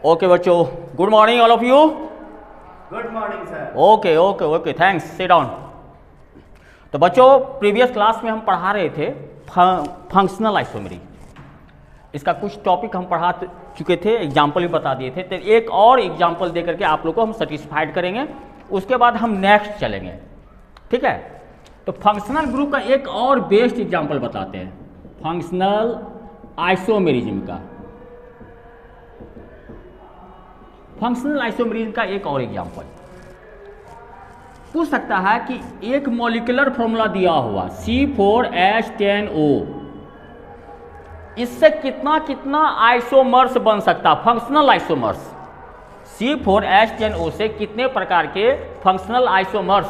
Okay बच्चों, good morning all of you. Good morning sir. Okay okay okay, thanks, sit down. तो बच्चों, previous class में हम पढ़ा रहे थे फंक्शनल आइसोमेरी। इसका कुछ टॉपिक हम पढ़ा चुके थे, एग्जाम्पल भी बता दिए थे। तो एक और एग्जाम्पल दे करके आप लोग को हम सेटिस्फाइड करेंगे, उसके बाद हम नेक्स्ट चलेंगे, ठीक है। तो फंक्शनल ग्रुप का एक और बेस्ट एग्जाम्पल बताते हैं, फंक्शनल आइसोमेरिज्म का। फंक्शनल आइसोमेरिज्म का एक और एग्जाम्पल पूछ सकता है कि एक मॉलिक्यूलर फॉर्मूला दिया हुआ C4H10O, इससे कितना कितना आइसोमर्स बन सकता है, फंक्शनल आइसोमर्स। C4H10O से कितने प्रकार के फंक्शनल आइसोमर्स,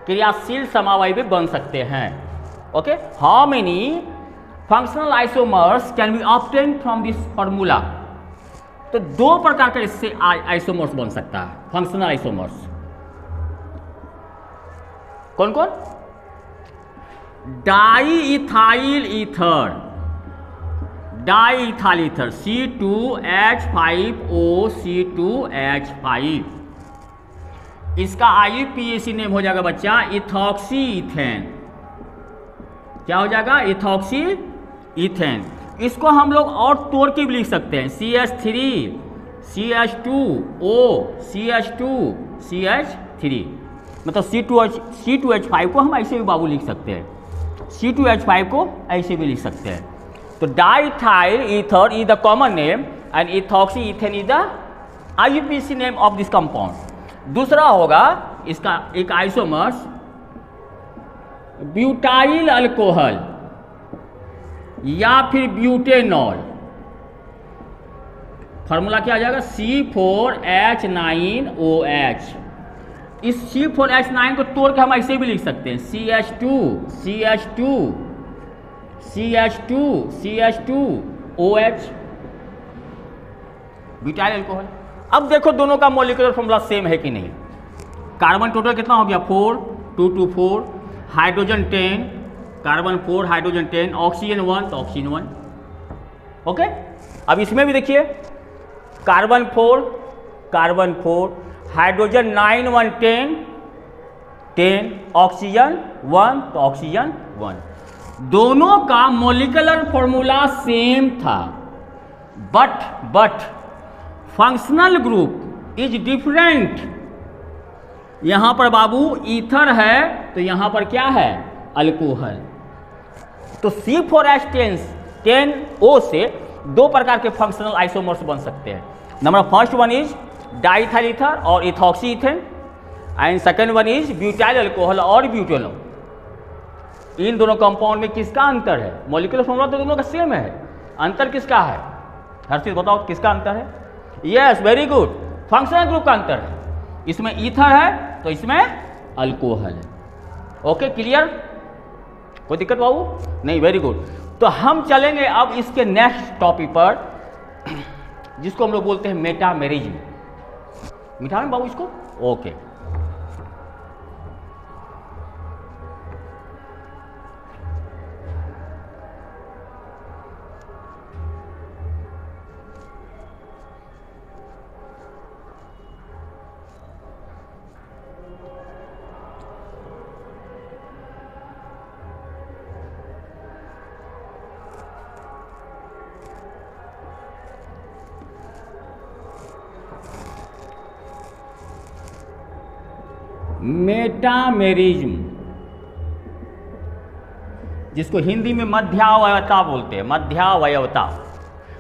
क्रियाशील समवायी भी बन सकते हैं। Okay, how many functional isomers can be obtain from this formula. तो दो प्रकार का इससे आइसोमर्स बन सकता है, फंक्शनल आइसोमर्स। कौन कौन? Diethyl ether, diethyl ether C2H5O, C2H5। इसका IUPAC नेम हो जाएगा बच्चा इथॉक्सी ईथेन। क्या हो जाएगा? Ethoxy ethane. इसको हम लोग और तोड़ के भी लिख सकते हैं, CH3, CH2O, CH2, CH3। मतलब C2H5 को हम ऐसे भी बाबू लिख सकते हैं, C2H5 को ऐसे भी लिख सकते हैं। तो diethyl ether is the common name and ethoxy ethane is the IUPAC name of this compound. दूसरा होगा इसका एक आइसोमर्स ब्यूटाइल अल्कोहल या फिर ब्यूटेनॉल। फार्मूला क्या आ जाएगा? C4H9OH। इस C4H9 को तोड़ के हम ऐसे भी लिख सकते हैं, CH2, CH2, CH2, CH2OH, butyl alcohol. अब देखो दोनों का मॉलिक्यूलर फॉर्मूला सेम है कि नहीं। कार्बन टोटल कितना हो गया? 4, 2 2 4, हाइड्रोजन 10, कार्बन 4, हाइड्रोजन 10, ऑक्सीजन 1 तो ऑक्सीजन 1। ओके, अब इसमें भी देखिए कार्बन 4, हाइड्रोजन 9 1 10, 10, ऑक्सीजन 1 तो ऑक्सीजन 1। दोनों का मॉलिक्यूलर फॉर्मूला सेम था, but functional group is different. यहां पर बाबू ईथर है तो यहां पर क्या है? अल्कोहल। तो C4H10O से दो प्रकार के फंक्शनल आइसोमर्स बन सकते हैं। Number first one is diethyl ether और ethoxy ethane, and second one is butyl alcohol और ब्यूटेनॉल। इन दोनों कंपाउंड में किसका अंतर है? मॉलिक्यूलर फॉर्मूला तो दोनों का सेम है, अंतर किसका है? हर चीज बताओ किसका अंतर है? Yes, very good, functional group का अंतर है। इसमें ईथर है तो इसमें अल्कोहल है। Okay, clear? कोई दिक्कत बाबू? नहीं, वेरी गुड। तो हम चलेंगे अब इसके नेक्स्ट टॉपिक पर, जिसको हम लोग बोलते हैं मेटामेरिज्म। मिठा में बाबू इसको? ओके। मेटामेरिज्म, जिसको हिंदी में मध्यावयवता बोलते हैं, मध्यावयवता।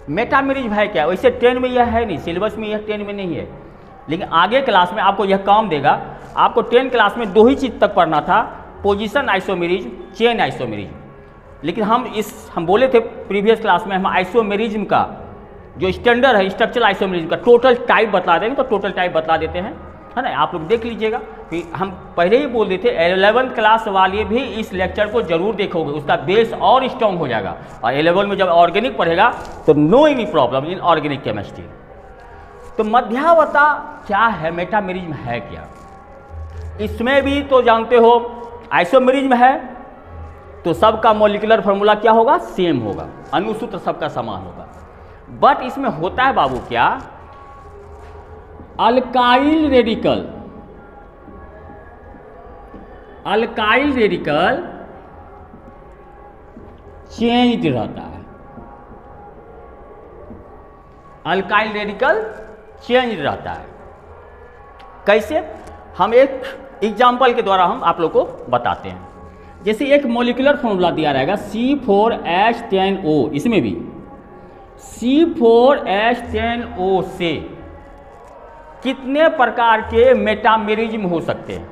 मेटामेरिज्म है क्या? वैसे 10 में यह है नहीं, सिलेबस में यह 10 में नहीं है, लेकिन आगे क्लास में आपको यह काम देगा। आपको 10 क्लास में दो ही चीज तक पढ़ना था, पोजीशन आइसोमेरिज्म, चेन आइसोमेरिज्म। लेकिन हम बोले थे प्रीवियस क्लास में हम आइसोमेरिज्म का जो स्टैंडर्ड है, स्ट्रक्चरल आइसोमेरिज्म का टोटल टाइप बता देंगे, तो टोटल टाइप बता देते हैं, है ना। आप लोग देख लीजिएगा। फिर हम पहले ही बोल देते 11th क्लास वाले भी इस लेक्चर को जरूर देखोगे, उसका बेस और स्ट्रॉन्ग हो जाएगा। और 11 में जब ऑर्गेनिक पढ़ेगा तो no any problem in organic chemistry. तो मध्यावयवता क्या है, मेटामेरिज्म है क्या? इसमें भी तो जानते हो आइसोमेरिज्म है तो सबका मॉलिक्यूलर फॉर्मूला क्या होगा? सेम होगा, अनुसूत्र सबका समान होगा। बट इसमें होता है बाबू क्या alkyl radical, alkyl radical change रहता है, अल्काइल रेडिकल चेंज रहता है। कैसे? हम एक एग्जाम्पल के द्वारा हम आप लोग को बताते हैं। जैसे एक मॉलिक्यूलर फॉर्मूला दिया रहेगा C4H10O, इसमें भी C4H10O से कितने प्रकार के मेटामेरिज्म हो सकते हैं,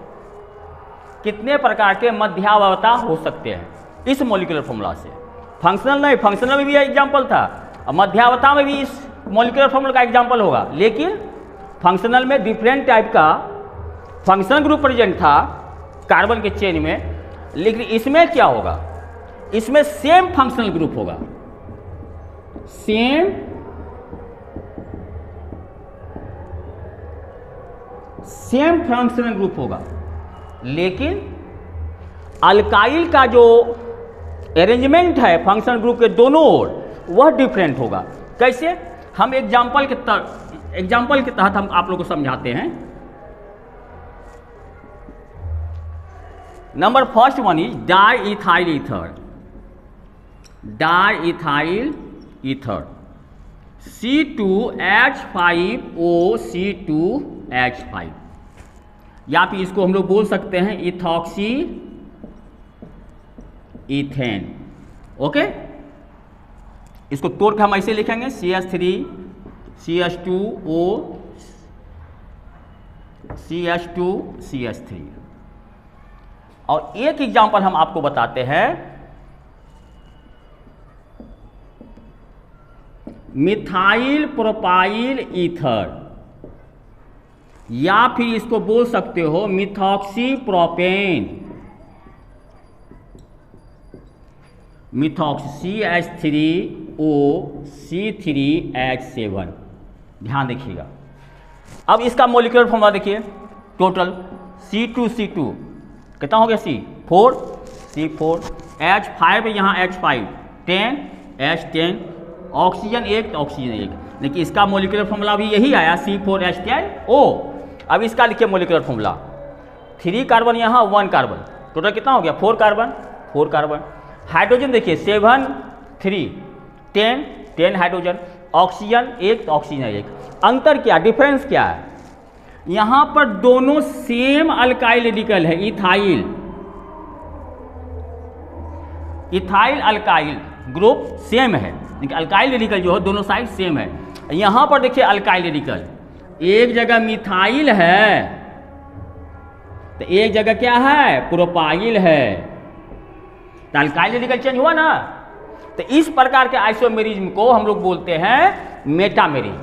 कितने प्रकार के मध्यावता हो सकते हैं इस मॉलिक्यूलर फॉर्मूला से। फंक्शनल नहीं, फंक्शनल में भी एग्जाम्पल था और मध्यावता में भी इस मॉलिक्यूलर फॉर्मूला का एग्जाम्पल होगा, लेकिन फंक्शनल में डिफरेंट टाइप का फंक्शनल ग्रुप प्रेजेंट था कार्बन के चेन में, लेकिन इसमें क्या होगा, इसमें सेम फंक्शनल ग्रुप होगा, सेम फंक्शनल ग्रुप होगा, लेकिन अल्काइल का जो अरेंजमेंट है फंक्शनल ग्रुप के दोनों ओर वह डिफरेंट होगा। कैसे? हम एग्जाम्पल के तहत हम आप लोग को समझाते हैं। Number first one is diethyl ether, diethyl ether C2H5O C2H5, या फिर इसको हम लोग बोल सकते हैं इथॉक्सी इथेन। ओके, इसको तोड़ के हम ऐसे लिखेंगे CH3 CH2O CH2 CH3। और एक एग्जांपल हम आपको बताते हैं, मिथाइल प्रोपाइल ईथर, या फिर इसको बोल सकते हो methoxy propane, methoxy CH3O C3H7। ध्यान देखिएगा। अब इसका मॉलिक्यूलर फॉर्मूला देखिए, टोटल C2 कितना हो गया, C4 H5 यहाँ H5 10 H10, ऑक्सीजन एक तो ऑक्सीजन एक, लेकिन इसका मॉलिक्यूलर फॉर्मूला भी यही आया C4H10O। अब इसका लिखिए मॉलिक्यूलर फॉर्मूला, 3 कार्बन यहाँ 1 कार्बन, टोटल कितना हो गया 4 कार्बन। हाइड्रोजन देखिए 7 3 10 हाइड्रोजन, ऑक्सीजन एक तो ऑक्सीजन एक। अंतर क्या, डिफरेंस क्या है, यहाँ पर दोनों सेम अल्काइल रेडिकल है, इथाइल अल्काइल ग्रुप सेम है, लेकिन अल्काइल रेडिकल जो है दोनों साइड सेम है। यहाँ पर देखिए अल्काइल रेडिकल, एक जगह मिथाइल है तो एक जगह क्या है, प्रोपाइल है, तो अल्काइल रेडिकल चेंज हुआ ना। तो इस प्रकार के आइसोमेरिज्म को हम लोग बोलते हैं मेटामेरिज्म।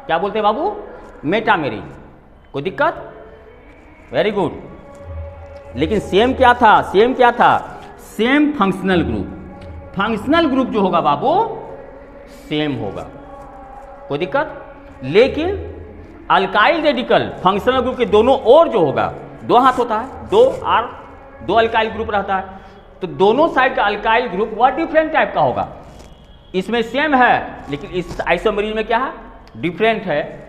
क्या बोलते हैं बाबू, मेटामेरिज्म। कोई दिक्कत? Very good. लेकिन सेम क्या था, same functional group. Functional group जो होगा बाबू सेम होगा, कोई दिक्कत? लेकिन अल्काइल रेडिकल फंक्शनल ग्रुप के दोनों ओर जो होगा, दो हाथ होता है, दो अल्काइल ग्रुप रहता है, तो दोनों साइड का अल्काइल ग्रुप वह डिफरेंट टाइप का होगा। इसमें सेम है लेकिन इस आइसोमेरिज्म में क्या है, डिफरेंट है,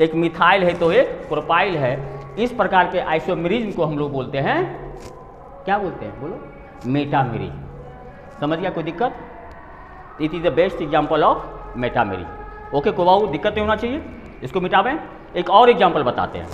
एक मिथाइल है तो एक प्रोपाइल है। इस प्रकार के आइसोमेरिज्म को हम लोग बोलते हैं, क्या बोलते हैं बोलो, मेटामेरिज्म। समझ गया? कोई दिक्कत? It is the best example of metamerism. Okay, कोई बाबू दिक्कत नहीं होना चाहिए, इसको मिटावें। एक और एग्जाम्पल बताते हैं।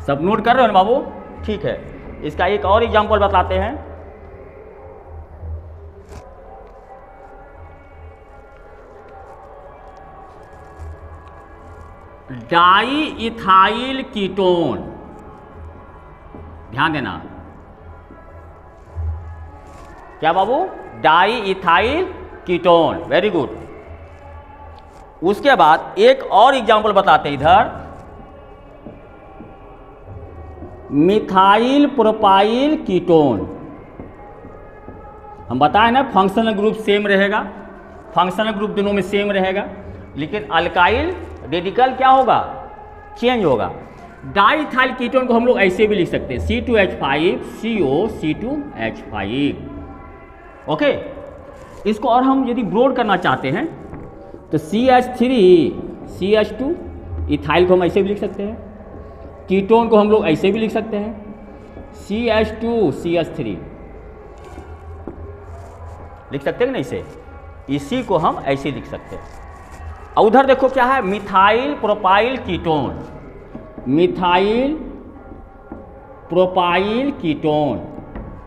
सब नोट कर रहे हो ना बाबू? ठीक है, इसका एक और एग्जांपल बताते हैं। डाइइथाइल कीटोन, ध्यान देना। क्या बाबू? Diethyl ketone, very good. उसके बाद एक और एग्जांपल बताते हैं इधर, मिथाइल प्रोपाइल कीटोन। हम बताए ना फंक्शनल ग्रुप सेम रहेगा, फंक्शनल ग्रुप दोनों में सेम रहेगा, लेकिन अल्काइल रेडिकल क्या होगा, चेंज होगा। डाइथाइल कीटोन को हम लोग ऐसे भी लिख सकते हैं C2H5 CO C2H5। ओके, इसको और हम यदि ब्रोड करना चाहते हैं तो CH3 CH2, इथाइल को हम ऐसे भी लिख सकते हैं, कीटोन को हम लोग ऐसे भी लिख सकते हैं CH2 CH3 लिख सकते हैं ना इसे, इसी को हम ऐसे लिख सकते हैं। और उधर देखो क्या है, methyl propyl ketone, methyl propyl ketone,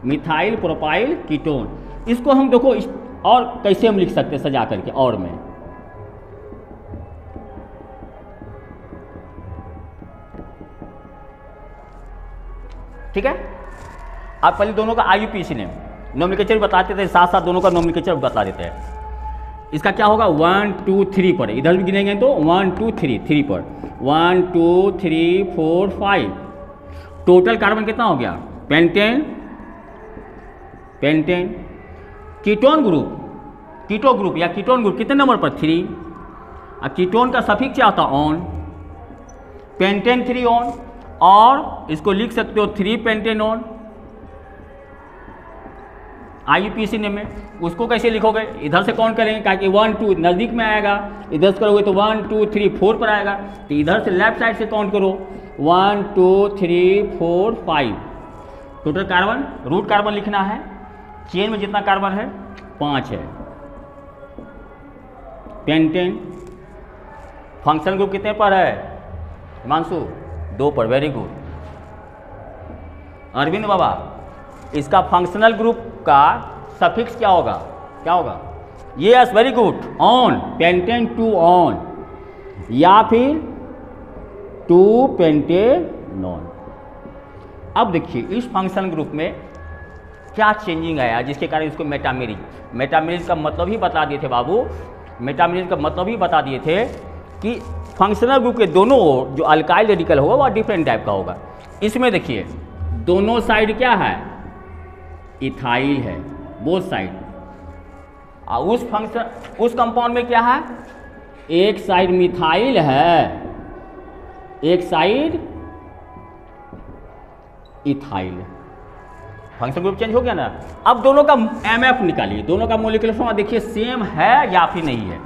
methyl propyl ketone. इसको हम देखो और कैसे हम लिख सकते हैं सजा करके, और में ठीक है। आप पहले दोनों का IUPAC नेम नोमेनक्लेचर बताते थे, साथ साथ दोनों का नोमेनक्लेचर बता देते हैं। इसका क्या होगा 1 2 3 पर, इधर भी गिनेंगे तो 1 2 3 3 पर 1 2 3 4 5। टोटल कार्बन कितना हो गया, pentane, pentane. Ketone group, keto group या कीटोन ग्रुप कितने नंबर पर 3, और कीटोन का सफिक्स क्या होता ऑन, पेंटेन 3 ऑन, और इसको लिख सकते हो 3 पेंटेन ऑन। IUPAC नेम में उसको कैसे लिखोगे, इधर से काउंट करेंगे क्योंकि 1 2 नज़दीक में आएगा, इधर से करोगे तो 1 2 3 4 पर आएगा, तो इधर से लेफ्ट साइड से काउंट करो 1 2 3 4 5। टोटल कार्बन, रूट कार्बन लिखना है, चेन में जितना कार्बन है 5 है। पेंटेन फंक्शन ग्रुप कितने पर है हिमांशु, 2 पर, वेरी गुड। अरविंद बाबा, इसका फंक्शनल ग्रुप का सफिक्स क्या होगा, क्या होगा, yes very good, on, pentane 2 on, या फिर 2 पेंटेनॉन। अब देखिए इस फंक्शन ग्रुप में क्या चेंजिंग आया जिसके कारण इसको मेटामेरिज, मेटामेरिज का मतलब ही बता दिए थे बाबू, मेटामेरिज का मतलब ही बता दिए थे कि फंक्शनल ग्रुप के दोनों ओर जो अल्काइल रेडिकल होगा वह डिफरेंट टाइप का होगा। इसमें देखिए दोनों साइड क्या है, इथाइल है, बोथ साइड। और उस फंक्शन, उस कंपाउंड में क्या है, एक साइड मिथाइल है, एक side ethyl. Function group change हो गया ना। अब दोनों का MF निकालिए, दोनों का मोलिकुलर फॉर्मूला देखिए सेम है या फिर नहीं है।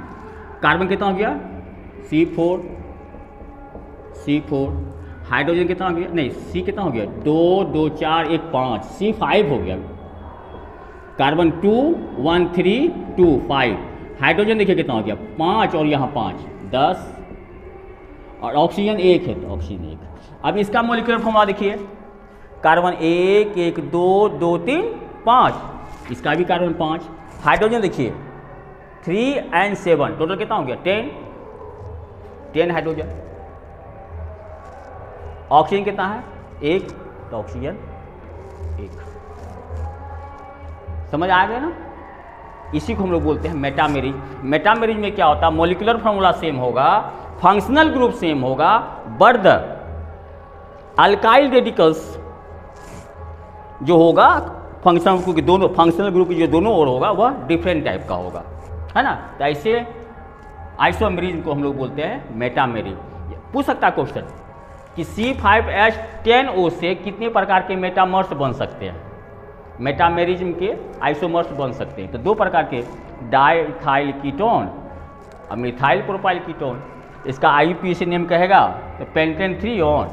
कार्बन कितना हो गया C4 C4, हाइड्रोजन कितना हो गया, नहीं C कितना हो गया 2 2 4 1 5, C5 हो गया। कार्बन 2 1 3 2 5, हाइड्रोजन देखिए कितना हो गया 5 और यहाँ 5 10, और ऑक्सीजन 1 है तो ऑक्सीजन 1। अब इसका मोलिकुलर फॉर्मूला देखिए, कार्बन 1 1 2 2 3 5, इसका भी कार्बन 5। हाइड्रोजन देखिए 3 और 7, टोटल कितना हो गया 10 हाइड्रोजन। ऑक्सीजन कितना है 1, तो ऑक्सीजन 1। समझ आ गया ना, इसी को हम लोग बोलते हैं मेटामेरिज। मेटामेरिज में क्या होता है, मोलिकुलर फॉर्मूला सेम होगा, फंक्शनल ग्रुप सेम होगा, बट द अल्काइल रेडिकल्स जो होगा फंक्शनल ग्रुप के दोनों, फंक्शनल ग्रुप के जो दोनों ओर होगा वह डिफरेंट टाइप का होगा, है ना। तो ऐसे आइसोमेरिज को हम लोग बोलते हैं मेटामेरिज। पूछ सकता है क्वेश्चन कि C5H10O से कितने प्रकार के मेटामर्स बन सकते हैं, मेटामेरिज्म के आइसोमर्स बन सकते हैं। तो 2 प्रकार के, डाइथाइल कीटोन और मिथाइल प्रोपाइल कीटोन। इसका IUPAC नेम कहेगा तो पेंटेन 3 ऑन,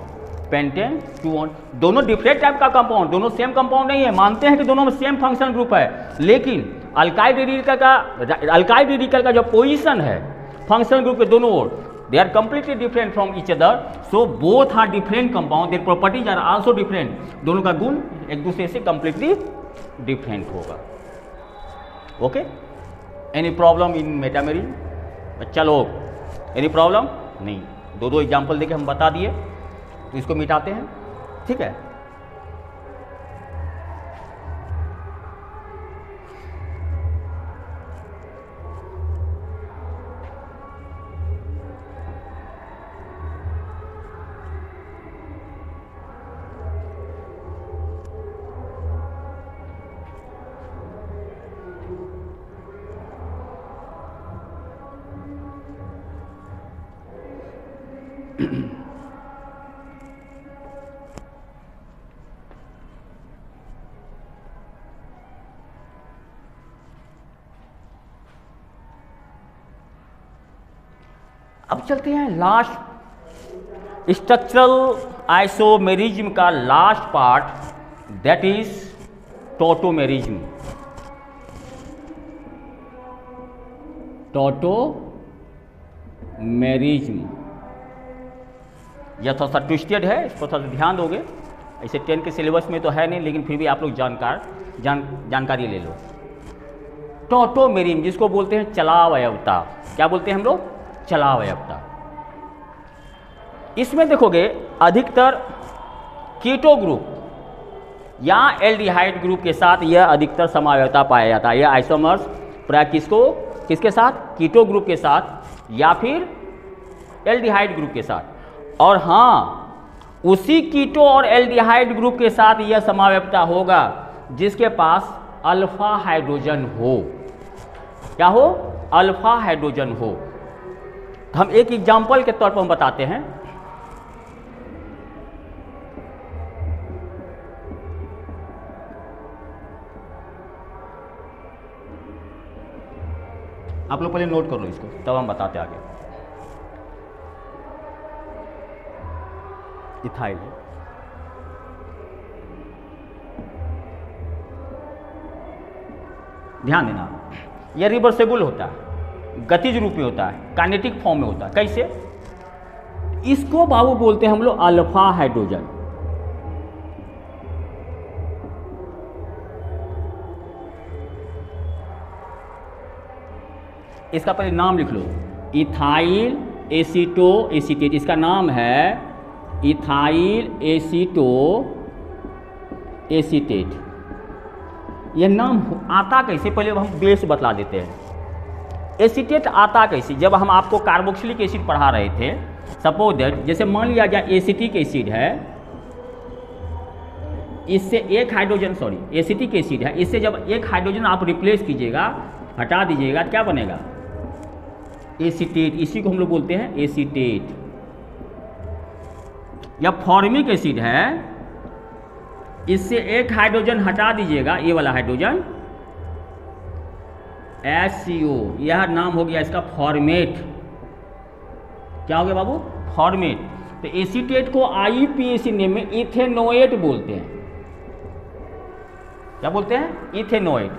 पेंटेन 2 ऑन। दोनों डिफरेंट टाइप का कंपाउंड, दोनों सेम कंपाउंड नहीं है, मानते हैं कि दोनों में सेम फंक्शन ग्रुप है, लेकिन अल्काइल रेडिकल का जो पोजीशन है फंक्शनल ग्रुप के दोनों ओर, they are completely different from each other, so both are different compound, their properties are also different। दोनों का गुण एक दूसरे से completely different होगा। ओके, एनी प्रॉब्लम इन मेटामेरिज बच्चा लोग, एनी प्रॉब्लम नहीं। 2 एग्जाम्पल देके हम बता दिए, तो इसको मिटाते हैं, ठीक है। अब चलते हैं लास्ट स्ट्रक्चरल आइसोमेरिज्म का last part, that is tautomerism. Tautomerism यह थोड़ा सा ट्विस्टेड है, इसको थोड़ा सा ध्यान दोगे। ऐसे 10 के सिलेबस में तो है नहीं, लेकिन फिर भी आप लोग जानकारी ले लो। टॉटोमेरिज्म जिसको बोलते हैं चलावयवता, क्या बोलते हैं हम लोग? चलावयवता। इसमें देखोगे अधिकतर कीटो ग्रुप या एल्डिहाइड ग्रुप के साथ यह अधिकतर समावयवता पाया जाता है। यह आइसोमर्स प्राय किसके साथ? कीटो ग्रुप के साथ या फिर एल्डिहाइड ग्रुप के साथ। और हाँ, उसी कीटो और एल्डिहाइड ग्रुप के साथ यह समावयवता होगा जिसके पास अल्फा हाइड्रोजन हो। क्या हो? अल्फा हाइड्रोजन हो। तो हम एक एग्जाम्पल के तौर पर हम बताते हैं। आप लोग पहले नोट कर लो इसको, तब हम बताते आगे। इथाइल ध्यान देना, यह रिवर्सेबल होता है, गतिज रूप में होता है, काइनेटिक फॉर्म में होता है। कैसे? इसको बाबू बोलते हैं हम लोग अल्फा हाइड्रोजन। इसका पहले नाम लिख लो, इथाइल एसीटो एसीटेट। इसका नाम है इथाइल एसीटो एसीटेट। यह नाम आता कैसे, पहले हम बेस बतला देते हैं। एसीटेट आता कैसे? जब हम आपको कार्बोक्सिलिक एसिड पढ़ा रहे थे, सपोज दैट जैसे मान लिया गया एसिटिक एसिड है, इससे एक हाइड्रोजन, सॉरी एसिटिक एसिड है, इससे जब एक हाइड्रोजन आप रिप्लेस कीजिएगा, हटा दीजिएगा, क्या बनेगा? एसीटेट। इसी को हम लोग बोलते हैं एसीटेट। या फॉर्मिक एसिड है, इससे एक हाइड्रोजन हटा दीजिएगा, ये वाला हाइड्रोजन, HCO, यह नाम हो गया इसका फॉर्मेट। क्या हो गया बाबू? फॉर्मेट। तो एसीटेट को IUPAC नेम में इथेनोएट बोलते हैं। क्या बोलते हैं? इथेनोएट।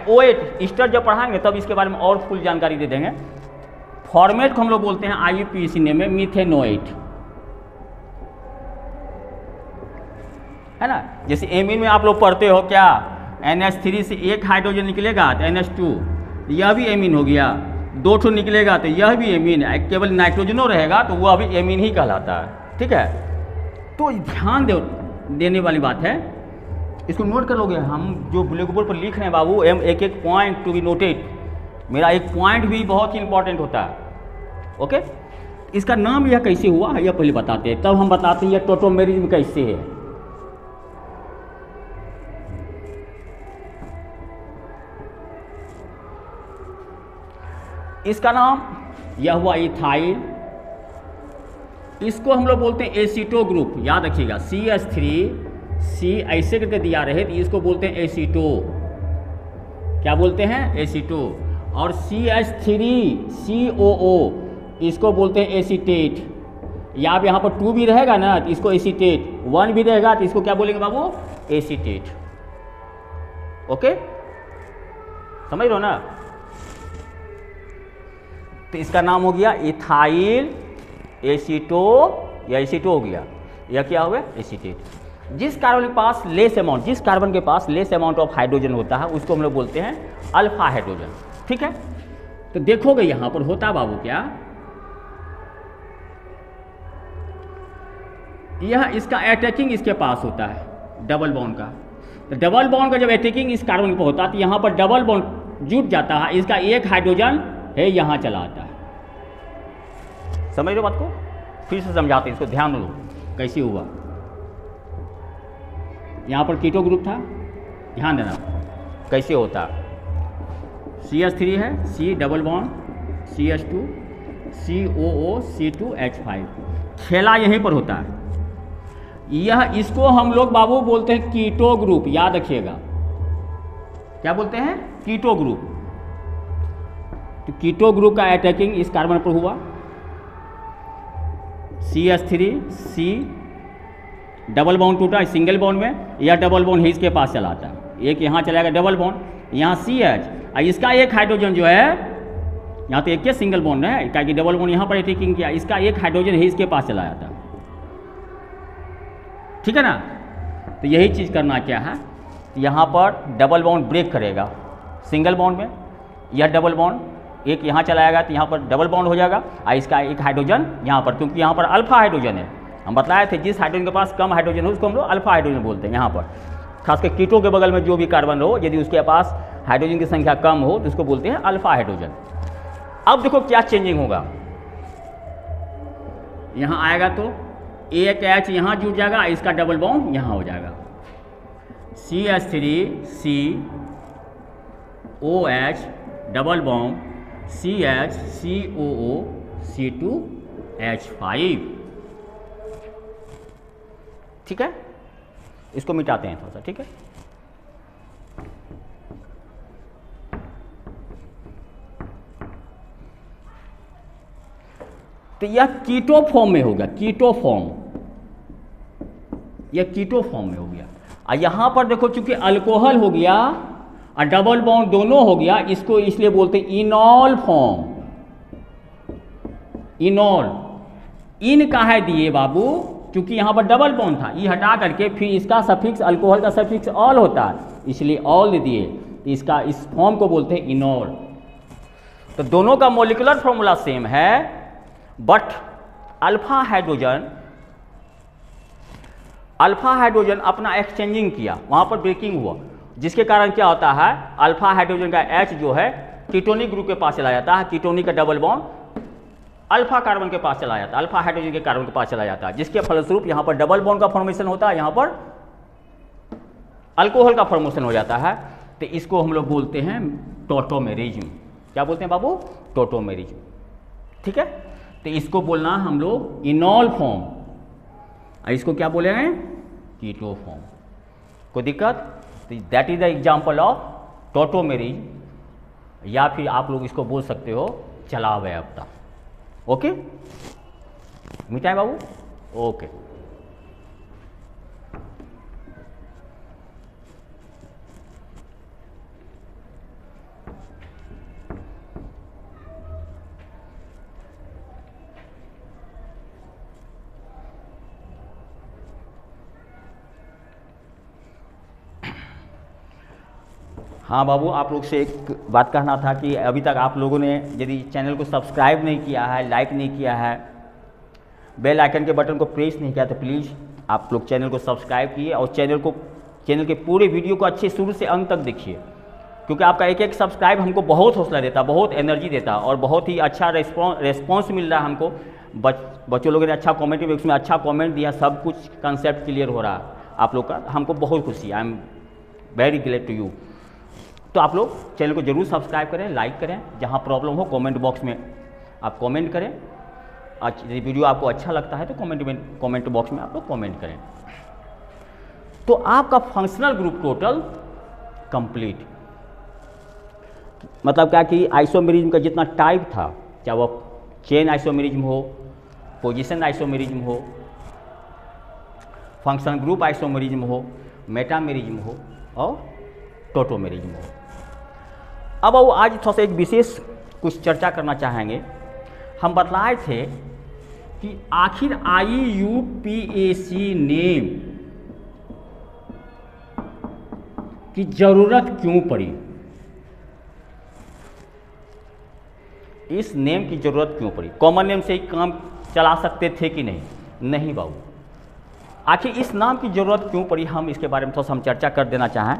OH ईस्टर जब पढ़ाएंगे तब इसके बारे में और फुल जानकारी दे देंगे। फॉर्मेट को हम लोग बोलते हैं IUPAC नेम में मिथेनोएट, है ना। जैसे एमीन में आप लोग पढ़ते हो क्या, NH3 से एक हाइड्रोजन निकलेगा तो NH2, यह भी एमीन हो गया। 2 ठो निकलेगा तो यह भी एमीन है। केवल नाइट्रोजनो रहेगा तो वह भी एमीन ही कहलाता है। ठीक है, तो ध्यान देने वाली बात है, इसको नोट कर लोगे। हम जो ब्लैक बोर्ड पर लिख रहे हैं बाबू, एक एक पॉइंट टू बी नोटेड। मेरा एक पॉइंट भी बहुत ही इंपॉर्टेंट होता है। ओके, इसका नाम यह कैसे हुआ यह पहले बताते हैं, तब हम बताते हैं यह टॉटोमेरिज्म कैसे है। इसका नाम यह हुआ इथाइल। इसको हम लोग बोलते हैं एसीटो ग्रुप। याद रखिएगा, CH3C ऐसे करके दिया रहे तो इसको बोलते हैं एसीटो। क्या बोलते हैं? एसीटो। और CH3COO इसको बोलते हैं एसीटेट। या आप यहाँ पर 2 भी रहेगा ना तो इसको एसीटेट, 1 भी रहेगा तो इसको क्या बोलेंगे बाबू? एसीटेट। ओके, समझ लो ना। तो इसका नाम हो गया इथाइल एसीटो, या एसीटो हो गया। यह क्या हो गया? एसीटेट। जिस कार्बन के पास लेस अमाउंट ऑफ हाइड्रोजन होता है उसको हम लोग बोलते हैं अल्फा हाइड्रोजन। ठीक है, तो देखोगे यहां पर होता बाबू क्या, यह इसका अटैकिंग इसके पास होता है डबल बॉन्ड का। तो डबल बॉन्ड का जब अटैकिंग इस कार्बन पर होता है तो यहाँ पर डबल बॉन्ड जुट जाता है, इसका एक हाइड्रोजन है यहाँ चला आता है। समझ लो बात को, फिर से समझाते हैं, इसको ध्यान दो कैसे हुआ। यहाँ पर कीटो ग्रुप था, ध्यान देना कैसे होता। CH3 है, C double bond CH2, COO(C2H5) खेला यहीं पर होता है। यह इसको हम लोग बाबू बोलते हैं कीटो ग्रुप, याद रखिएगा। क्या बोलते हैं? Keto group. तो कीटो ग्रुप का अटैकिंग इस कार्बन पर हुआ, CH3 C डबल बॉन्ड टूटा सिंगल बॉन्ड में, यह डबल बॉन्ड ही इसके पास चला आता है, एक यहाँ चलाएगा डबल बॉन्ड, यहाँ CH, और इसका एक हाइड्रोजन जो है, यहाँ तो एक के सिंगल बॉन्ड है, क्या कि डबल बॉन्ड यहाँ पर अटैकिंग किया, इसका एक हाइड्रोजन ही इसके पास चला जाता है। ठीक है ना? तो यही चीज़ करना क्या है, यहाँ पर डबल बॉन्ड ब्रेक करेगा सिंगल बॉन्ड में, यह डबल बॉन्ड एक यहाँ चलाएगा तो यहाँ पर डबल बॉन्ड हो जाएगा, और इसका एक हाइड्रोजन यहाँ पर, क्योंकि यहाँ पर अल्फा हाइड्रोजन है, हम बताए थे जिस हाइड्रोजन के पास कम हाइड्रोजन हो उसको हम लोग अल्फा हाइड्रोजन बोलते हैं। यहाँ पर खासकर कीटो के बगल में जो भी कार्बन हो, यदि उसके पास हाइड्रोजन की संख्या कम हो तो उसको बोलते हैं अल्फा हाइड्रोजन। अब देखो क्या चेंजिंग होगा, यहाँ आएगा तो एक H यहाँ जुड़ जाएगा, इसका डबल बॉन्ड यहाँ हो जाएगा, CH3 COH double bond CH COO C2H5। ठीक है, इसको मिटाते हैं थोड़ा सा। ठीक है, तो यह कीटो फॉर्म में हो गया, कीटो फॉर्म, यह कीटो फॉर्म में हो गया। और यहाँ पर देखो चूंकि अल्कोहल हो गया और डबल बॉन्ड दोनों हो गया, इसको इसलिए बोलते हैं इनॉल फॉर्म। इनॉल, इन का है दिए बाबू, क्योंकि यहाँ पर डबल बॉन्ड था, ई हटा करके फिर इसका सफिक्स, अल्कोहल का सफिक्स ऑल होता है, इसलिए ऑल दिए, तो इसका इस फॉर्म को बोलते हैं इनॉल। तो दोनों का मॉलिक्यूलर फॉर्मूला सेम है, बट अल्फा हाइड्रोजन अपना एक्सचेंजिंग किया, वहाँ पर ब्रेकिंग हुआ, जिसके कारण क्या होता है, अल्फा हाइड्रोजन का H जो है कीटोनिक ग्रुप के पास चला जाता है, कीटोनिक का डबल बॉन्ड अल्फा कार्बन के पास चला जाता है, अल्फा हाइड्रोजन के कार्बन के पास चला जाता है, जिसके फलस्वरूप यहाँ पर डबल बॉन्ड का फॉर्मेशन होता है, यहाँ पर अल्कोहल का फॉर्मेशन हो जाता है। तो इसको हम लोग बोलते हैं टोटोमेरिज्म। क्या बोलते हैं बाबू? टोटोमेरिज्म। ठीक है, तो इसको बोलना हम लोग इनॉल फॉर्म, और इसको क्या बोले हैं? Keto form. कोई दिक्कत? तो that is the example of tautomerism, या फिर आप लोग इसको बोल सकते हो चलावयवता। ओके, मिटाए बाबू? ओके। हाँ बाबू, आप लोग से एक बात कहना था कि अभी तक आप लोगों ने यदि चैनल को सब्सक्राइब नहीं किया है, लाइक नहीं किया है, बेल आइकन के बटन को प्रेस नहीं किया, तो प्लीज़ आप लोग चैनल को सब्सक्राइब किए और चैनल के पूरे वीडियो को अच्छे शुरू से अंत तक देखिए, क्योंकि आपका एक एक सब्सक्राइब हमको बहुत हौसला देता, बहुत एनर्जी देता, और बहुत ही अच्छा रेस्पॉन्स मिल रहा है हमको। बच्चों लोगों ने अच्छा कॉमेंट बॉक्स में अच्छा कॉमेंट दिया, सब कुछ कंसेप्ट क्लियर हो रहा है आप लोग का, हमको बहुत खुशी। I am very glad to you. तो आप लोग चैनल को जरूर सब्सक्राइब करें, लाइक करें, जहाँ प्रॉब्लम हो कमेंट बॉक्स में आप कमेंट करें। यदि वीडियो आपको अच्छा लगता है तो कमेंट बॉक्स में आप लोग कमेंट करें। तो आपका फंक्शनल ग्रुप टोटल कंप्लीट, मतलब क्या कि आइसोमेरिज्म का जितना टाइप था, चाहे वह चेन आइसोमेरिज्म हो, पोजीशन आइसोमेरिज्म हो, फंक्शनल ग्रुप आइसोमेरिज्म हो, मेटामेरिज्म हो और टोटोमेरिज्म हो। अब वो आज थोड़ा सा एक विशेष कुछ चर्चा करना चाहेंगे। हम बतलाए थे कि आखिर IUPAC नेम की जरूरत क्यों पड़ी, इस नेम की जरूरत क्यों पड़ी। कॉमन नेम से ही काम चला सकते थे कि नहीं? नहीं बाबू, आखिर इस नाम की जरूरत क्यों पड़ी, हम इसके बारे में थोड़ा सा हम चर्चा कर देना चाहें।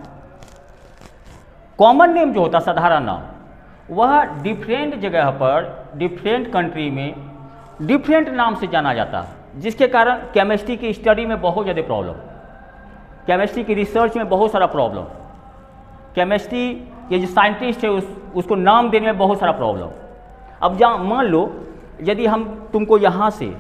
कॉमन नेम जो होता है, साधारण नाम, वह डिफरेंट जगह पर डिफरेंट कंट्री में डिफरेंट नाम से जाना जाता है, जिसके कारण केमिस्ट्री की स्टडी में बहुत ज़्यादा प्रॉब्लम, केमिस्ट्री की रिसर्च में बहुत सारा प्रॉब्लम, केमिस्ट्री के जो साइंटिस्ट है उसको नाम देने में बहुत सारा प्रॉब्लम। अब जहाँ मान लो यदि हम तुमको यहाँ से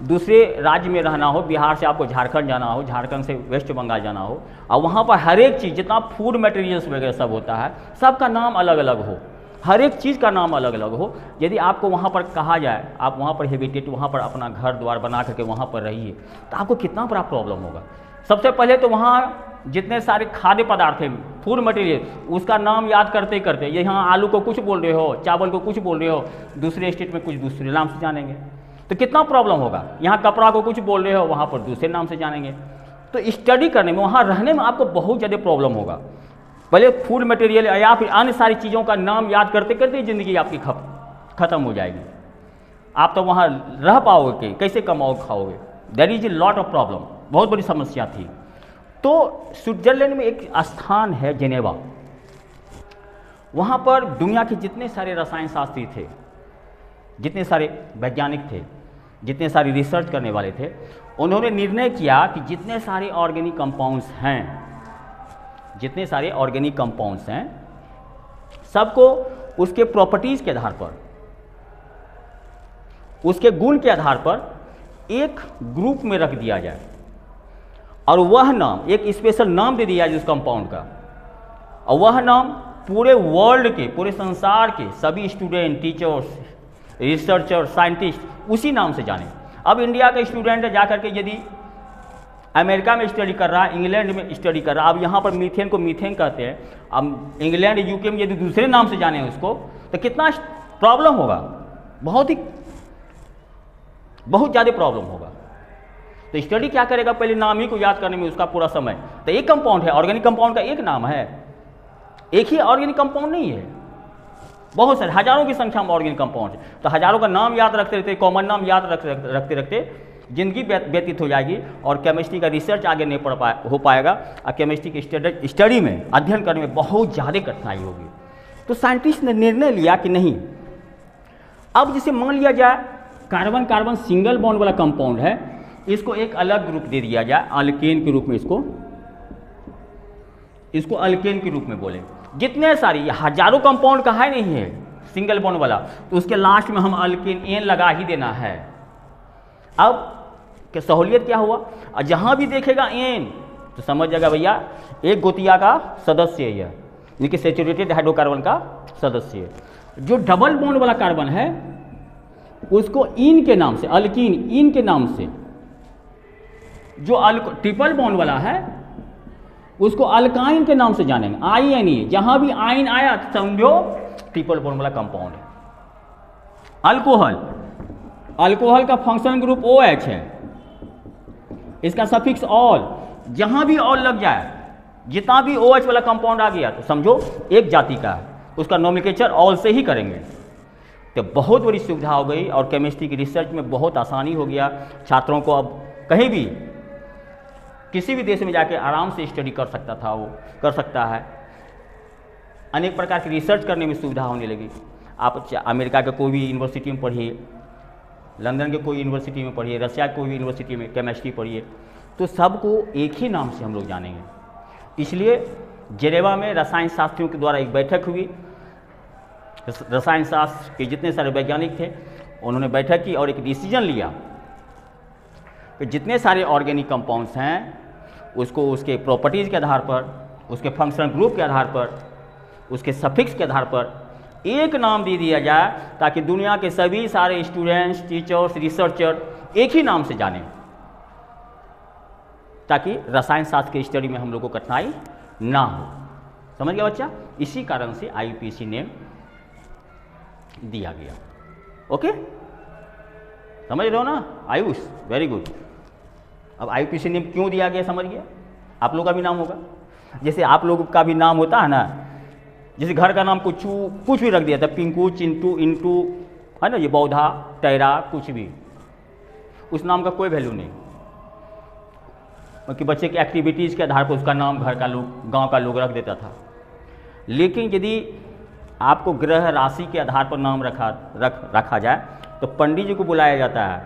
दूसरे राज्य में रहना हो, बिहार से आपको झारखंड जाना हो, झारखंड से वेस्ट बंगाल जाना हो, और वहाँ पर हर एक चीज़ जितना फूड मटेरियल्स वगैरह सब होता है, सबका नाम अलग अलग हो, हर एक चीज़ का नाम अलग अलग हो, यदि आपको वहाँ पर कहा जाए आप वहाँ पर हैबिटेट, वहाँ पर अपना घर द्वार बना करके वहाँ पर रहिए, तो आपको कितना बड़ा प्रॉब्लम होगा। सबसे पहले तो वहाँ जितने सारे खाद्य पदार्थ हैं, फूड मटेरियल, उसका नाम याद करते करते, यहाँ आलू को कुछ बोल रहे हो, चावल को कुछ बोल रहे हो, दूसरे स्टेट में कुछ दूसरे नाम से जानेंगे, तो कितना प्रॉब्लम होगा। यहाँ कपड़ा को कुछ बोल रहे हो, वहाँ पर दूसरे नाम से जानेंगे। तो स्टडी करने में, वहाँ रहने में आपको बहुत ज़्यादा प्रॉब्लम होगा। पहले फूड मटेरियल या फिर अन्य सारी चीज़ों का नाम याद करते करते ज़िंदगी आपकी ख़त्म हो जाएगी। आप तो वहाँ रह पाओगे, कैसे कमाओगे खाओगे, there is a lot of problem, बहुत बड़ी समस्या थी। तो स्विट्जरलैंड में एक स्थान है जेनेवा, वहाँ पर दुनिया के जितने सारे रसायन शास्त्री थे, जितने सारे वैज्ञानिक थे, जितने सारे रिसर्च करने वाले थे, उन्होंने निर्णय किया कि जितने सारे ऑर्गेनिक कंपाउंड्स हैं, जितने सारे ऑर्गेनिक कंपाउंड्स हैं, सबको उसके प्रॉपर्टीज़ के आधार पर, उसके गुण के आधार पर एक ग्रुप में रख दिया जाए, और वह नाम, एक स्पेशल नाम दे दिया जाए उस कंपाउंड का, और वह नाम पूरे वर्ल्ड के, पूरे संसार के सभी स्टूडेंट, टीचर्स, रिसर्चर, साइंटिस्ट उसी नाम से जाने। अब इंडिया का स्टूडेंट जाकर के यदि अमेरिका में स्टडी कर रहा है, इंग्लैंड में स्टडी कर रहा है, अब यहाँ पर मीथेन को मीथेन कहते हैं, अब इंग्लैंड यूके में यदि दूसरे नाम से जाने उसको, तो कितना प्रॉब्लम होगा, बहुत ज़्यादा प्रॉब्लम होगा। तो स्टडी क्या करेगा, पहले नाम ही को याद करने में उसका पूरा समय। तो एक कंपाउंड है, ऑर्गेनिक कंपाउंड का एक नाम है, एक ही ऑर्गेनिक कंपाउंड नहीं है, बहुत सारे हजारों की संख्या में ऑर्गेनिक कंपाउंड है। तो हजारों का नाम याद रखते रखते, कॉमन नाम याद रखते रखते जिंदगी व्यतीत हो जाएगी, और केमिस्ट्री का रिसर्च आगे नहीं हो पाएगा, और केमिस्ट्री की स्टडी में, अध्ययन करने में बहुत ज़्यादा कठिनाई होगी। तो साइंटिस्ट ने निर्णय लिया कि नहीं, अब जिसे मान लिया जाए कार्बन कार्बन सिंगल बॉन्ड वाला कंपाउंड है, इसको एक अलग ग्रुप दे दिया जाए, अल्केन के रूप में, इसको अल्केन के रूप में बोले। जितने सारी हजारों कंपाउंड का है नहीं है सिंगल बॉन्ड वाला, तो उसके लास्ट में हम अल्केन एन लगा ही देना है। अब कि सहूलियत क्या हुआ, और जहाँ भी देखेगा एन तो समझ जाएगा भैया एक गोतिया का सदस्य है, यानी कि सैचुरेटेड हाइड्रोकार्बन का सदस्य है। जो डबल बॉन्ड वाला कार्बन है उसको इन के नाम से, अल्कीन इन के नाम से, जो ट्रिपल बॉन्ड वाला है उसको अल्काइन के नाम से जानेंगे, INE। जहां भी आइन आया तो समझो ट्रिपल बॉन्ड वाला कंपाउंड है। अल्कोहल का फंक्शनल ग्रुप OH है, इसका सफिक्स ऑल, जहां भी ऑल लग जाए, जितना भी OH वाला कंपाउंड आ गया तो समझो एक जाति का है, उसका नोमेनक्लेचर ऑल से ही करेंगे। तो बहुत बड़ी सुविधा हो गई, और केमिस्ट्री की रिसर्च में बहुत आसानी हो गया। छात्रों को अब कहीं भी किसी भी देश में जाके आराम से स्टडी कर सकता था, वो कर सकता है। अनेक प्रकार की रिसर्च करने में सुविधा होने लगी। आप अमेरिका के कोई भी यूनिवर्सिटी में पढ़िए, लंदन के कोई यूनिवर्सिटी में पढ़िए, रशिया के कोई भी यूनिवर्सिटी में केमिस्ट्री पढ़िए, तो सबको एक ही नाम से हम लोग जानेंगे। इसलिए जेनेवा में रसायन शास्त्रियों के द्वारा एक बैठक हुई, रसायन शास्त्र के जितने सारे वैज्ञानिक थे उन्होंने बैठक की और एक डिसीजन लिया कि जितने सारे ऑर्गेनिक कंपाउंड्स हैं उसको उसके प्रॉपर्टीज़ के आधार पर, उसके फंक्शनल ग्रुप के आधार पर, उसके सफिक्स के आधार पर एक नाम दे दिया जाए, ताकि दुनिया के सभी सारे स्टूडेंट्स, टीचर्स, रिसर्चर एक ही नाम से जानें, ताकि रसायन शास्त्र की स्टडी में हम लोग को कठिनाई ना हो। समझ गया बच्चा? इसी कारण से IUPAC नेम दिया गया। ओके, समझ रहे हो ना? Ayush, very good. अब IUPAC नेम क्यों दिया गया समझ गया? आप लोग का भी नाम होगा, जैसे आप लोग का भी नाम होता है ना, जैसे घर का नाम कुछ भी रख दिया था, पिंकू, चिंटू, इंटू, है ना, ये बौधा, टैरा, कुछ भी, उस नाम का कोई वैल्यू नहीं, क्योंकि बच्चे की एक्टिविटीज़ के आधार पर उसका नाम घर का लोग, गांव का लोग रख देता था। लेकिन यदि आपको ग्रह राशि के आधार पर नाम रखा जाए तो पंडित जी को बुलाया जाता है,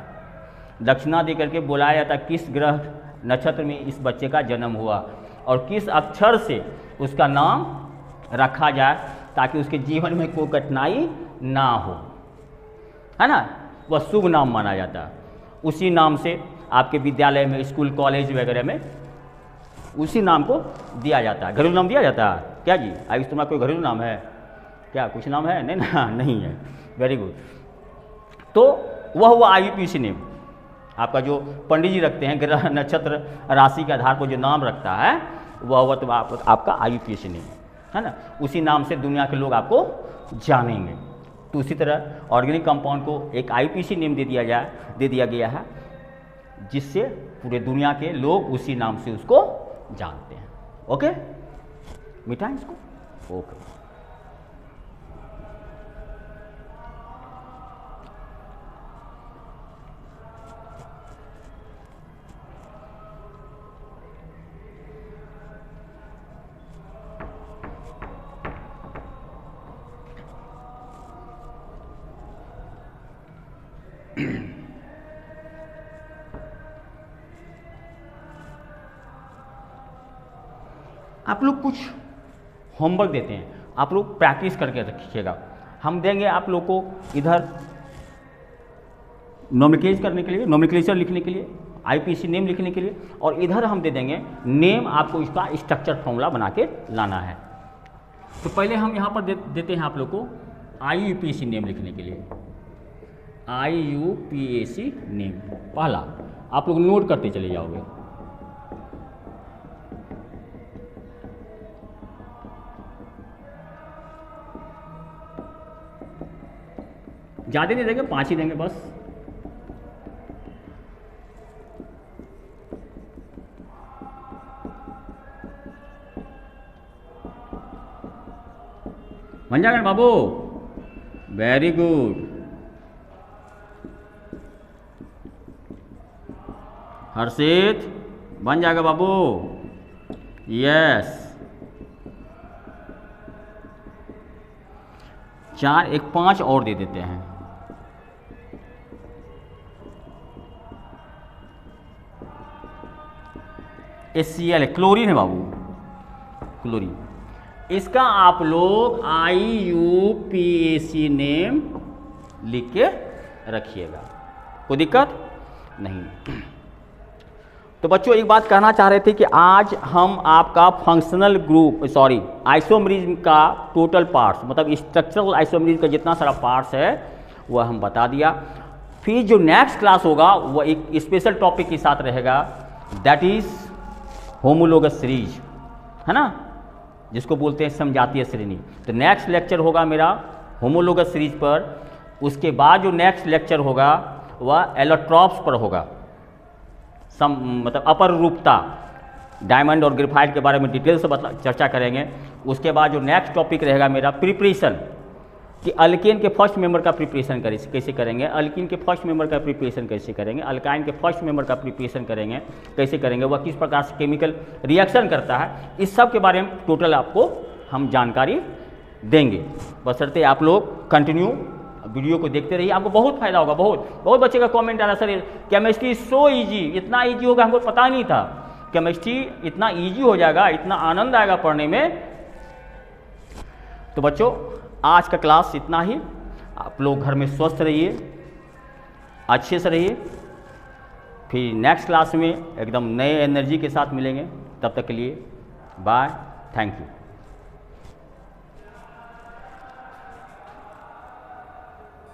दक्षिणा दे करके बुलाया जाता है किस ग्रह नक्षत्र में इस बच्चे का जन्म हुआ और किस अक्षर से उसका नाम रखा जाए, ताकि उसके जीवन में कोई कठिनाई ना हो। है ना, वह शुभ नाम माना जाता है। उसी नाम से आपके विद्यालय में, स्कूल, कॉलेज वगैरह में उसी नाम को दिया जाता है। घरेलू नाम दिया जाता है क्या जी? आयुष, तुम्हारा कोई घरेलू नाम है क्या? कुछ नाम है? नहीं ना, नहीं है। Very good. तो वह हुआ IUPAC नेम। आपका जो पंडित जी रखते हैं ग्रह, नक्षत्र, राशि के आधार पर जो नाम रखता है वह हुआ तो आपका IUPAC नेम, है ना। उसी नाम से दुनिया के लोग आपको जानेंगे। तो उसी तरह ऑर्गेनिक कंपाउंड को एक IUPAC नेम दे दिया गया है, जिससे पूरे दुनिया के लोग उसी नाम से उसको जानते हैं। ओके, मिटाएं इसको। ओके, आप लोग कुछ होमवर्क देते हैं, आप लोग प्रैक्टिस करके रखिएगा। हम देंगे आप लोग को इधर नोमेनक्लेचर करने के लिए, नोमेनक्लेचर लिखने के लिए, IUPAC नेम लिखने के लिए, और इधर हम दे देंगे नेम, आपको इसका स्ट्रक्चर फॉर्मूला बना के लाना है। तो पहले हम यहाँ पर देते हैं आप लोग को IUPAC नेम लिखने के लिए। IUPAC नेम पहला आप लोग नोट करते चले जाओगे। ज़्यादा नहीं देंगे, 5 ही देंगे बस। बन जाएगा बाबू, वेरी गुड। हर्षित, बन जाएगा बाबू, यस। 4, एक 5 और दे देते हैं। HCl है, क्लोरीन है बाबू, क्लोरीन। इसका आप लोग IUPAC नेम लिख के रखिएगा, कोई दिक्कत नहीं। तो बच्चों एक बात कहना चाह रहे थे कि आज हम आपका फंक्शनल ग्रुप, सॉरी, आइसोमरिज्म का टोटल पार्ट्स, मतलब स्ट्रक्चरल आइसोमरिज्म का जितना सारा पार्ट्स है वह हम बता दिया। फिर जो नेक्स्ट क्लास होगा वह एक स्पेशल टॉपिक के साथ रहेगा, दैट इज होमोलोगस सीरीज, है ना, जिसको बोलते हैं समजातीय श्रेणी। तो नेक्स्ट लेक्चर होगा मेरा होमोलोगस सीरीज पर। उसके बाद जो नेक्स्ट लेक्चर होगा वह एलोट्रॉप्स पर होगा, मतलब अपर रूपता, डायमंड और ग्रेफाइट के बारे में डिटेल से चर्चा करेंगे। उसके बाद जो नेक्स्ट टॉपिक रहेगा मेरा प्रिपरेशन, कि अल्केन के फर्स्ट मेंबर का प्रिपरेशन कैसे करेंगे, अल्कीन के फर्स्ट मेंबर का प्रिपरेशन कैसे करेंगे, अल्काइन के फर्स्ट मेंबर का प्रिपरेशन करेंगे कैसे करेंगे, वह किस प्रकार से केमिकल रिएक्शन करता है, इस सब के बारे में टोटल आपको हम जानकारी देंगे। बशर्ते आप लोग कंटिन्यू वीडियो को देखते रहिए, आपको बहुत फायदा होगा। बहुत बच्चे का कमेंट आ रहा, सर केमिस्ट्री सो ईजी, इतना ईजी होगा हमको पता नहीं था, केमिस्ट्री इतना ईजी हो जाएगा, इतना आनंद आएगा पढ़ने में। तो बच्चों आज का क्लास इतना ही। आप लोग घर में स्वस्थ रहिए, अच्छे से रहिए। फिर नेक्स्ट क्लास में एकदम नए एनर्जी के साथ मिलेंगे। तब तक के लिए बाय, थैंक यू।